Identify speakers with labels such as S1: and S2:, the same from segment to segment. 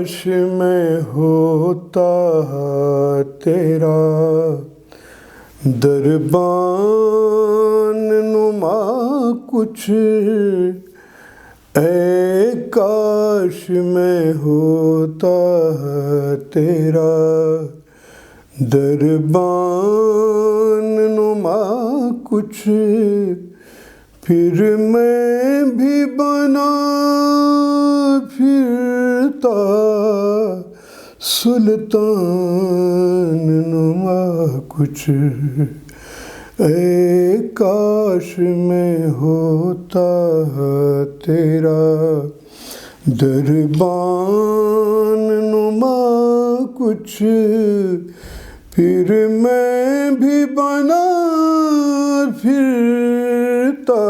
S1: کاش میں ہوتا تیرا دربان نما کچھ، اے کاش میں ہوتا تیرا دربان نما کچھ، پھر میں بھی بنا پھرتا سلطان نما کچھ، اے کاش میں ہوتا تیرا دربان نما کچھ، پھر میں بھی بنا پھرتا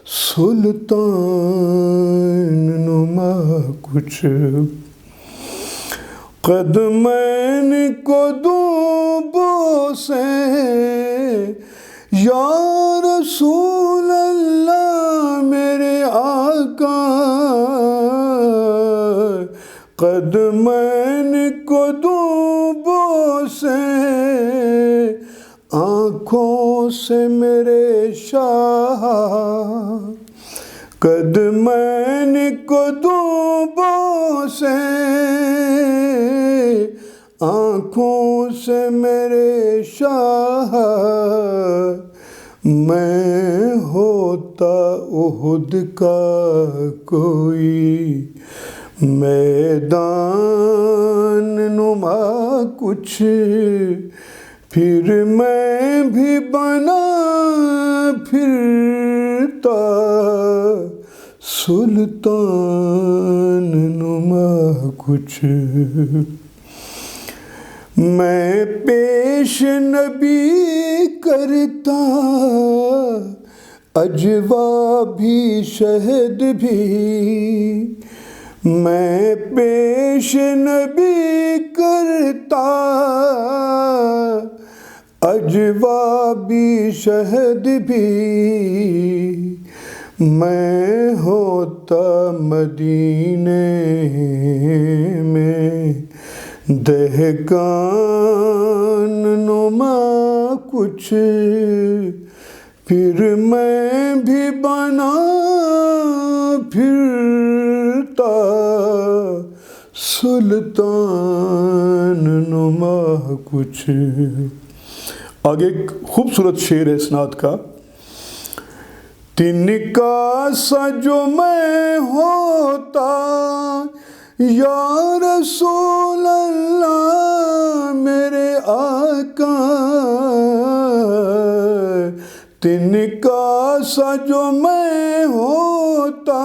S1: سلطان نما کچھ، قدمین کو دوں بوسے یا رسول اللہ میرے آقا، قدمین کو دوں بوسے آنکھوں سے میرے شاہ، قدمین کو دوں بوسے آنکھوں سے میرے شاہ، میں ہوتا احد کا کوئی میدان نما کچھ، پھر میں بھی بنا پھرتا سلطان نما کچھ، میں پیش نبی کرتا اجوا بھی شہد بھی، میں پیش نبی کرتا اجوا بھی شہد بھی، میں ہوتا مدینے میں دہقان نما کچھ، پھر میں بھی بنا پھرتا سلطان نما کچھ۔ آگے ایک خوبصورت شعر ہے اس نعت کا، تن کا سا جو میں ہوتا یا رسول اللہ میرے آقا، تن کا سا جو میں ہوتا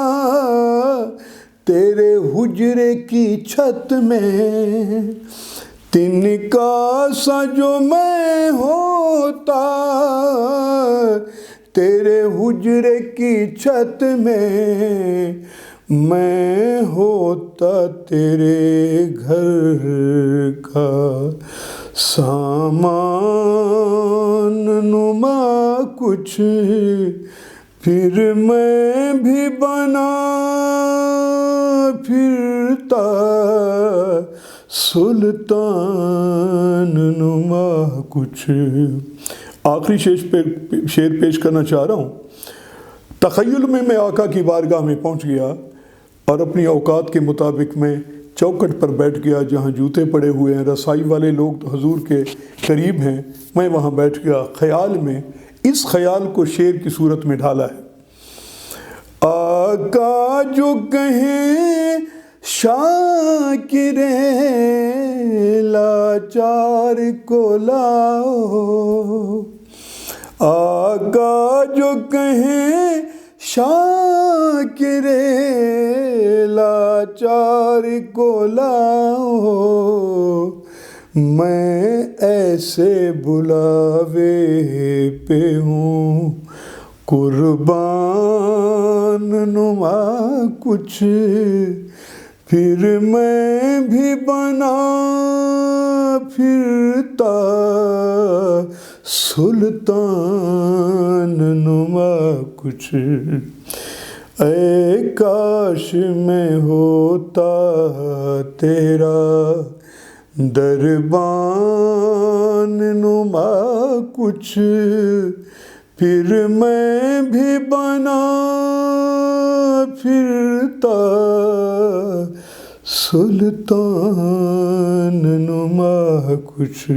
S1: تیرے حجرے کی چھت میں، تن کا سا جو میں ہوتا تیرے حجرے کی چھت میں، میں ہوتا تیرے گھر کا سامان نما کچھ، پھر میں بھی بنا پھرتا سلطان نما کچھ۔ آخری شعر پیش کرنا چاہ رہا ہوں۔ تخیل میں آقا کی بارگاہ میں پہنچ گیا اور اپنی اوقات کے مطابق میں چوکھٹ پر بیٹھ گیا جہاں جوتے پڑے ہوئے ہیں، رسائی والے لوگ تو حضور کے قریب ہیں، میں وہاں بیٹھ گیا خیال میں۔ اس خیال کو شعر کی صورت میں ڈھالا ہے۔ آقا جو کہیں شاکر لاچار کو لاؤ، آقا جو کہیں شاکر لاچار کو لاؤ، میں ایسے بلاوے پہ ہوں قربان نما کچھ، پھر میں بھی بنا پھرتا سلطان نما کچھ، اے کاش میں ہوتا تیرا دربان نما کچھ، پھر میں بھی بنا پھرتا سلطان نما کچھ۔